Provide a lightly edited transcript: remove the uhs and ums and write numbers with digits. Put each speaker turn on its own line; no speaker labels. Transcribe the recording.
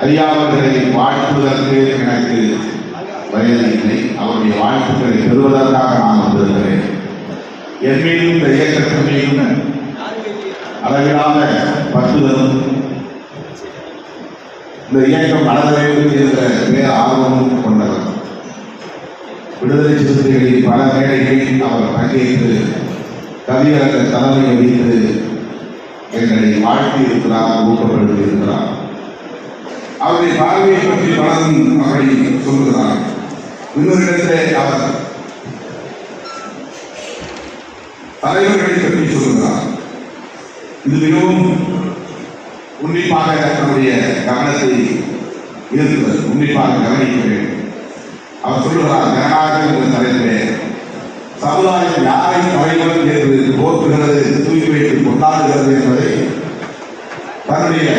ஐயா அவர்களை வாழ்த்துவதற்கு எனக்கு வயதில்லை. அவருடைய வாழ்த்துக்களை பெறுவதற்காக நான் வந்திருக்கிறேன். என் மீதும் இந்த இயக்கத்தின் மீதும் அளவிலான பற்றுதலும் இந்த இயக்கம் வளர வேண்டும் என்ற பேர் ஆர்வமும் கொண்டவர். விடுதலை சிறுத்தைகளில் பல மேடைகளில் அவர் பங்கேற்று கவியரங்க தலைமை வகித்து எங்களை வாழ்த்தி இருக்கிறார், ஊக்கப்படுத்தி இருக்கிறார். அவருடைய பார்வையை பற்றி பலரும் மகளை சொல்கிறார். இன்னொரு இடத்திலே அவர் தலைவர்களை பற்றி சொல்கிறார். இது மிகவும் உன்னிப்பாக நம்முடைய கவனத்தை ஈர்க்கிறது, உன்னிப்பாக கவனிக்க வேண்டும். அவர் சொல்லுகிறார், ஜனநாயகம் என்ற தலைப்பிலே சமுதாயம் யாரை தலைவர் என்று போற்றுகிறது, தூக்கி வைத்து கொண்டாடுகிறது என்பதை தன்னுடைய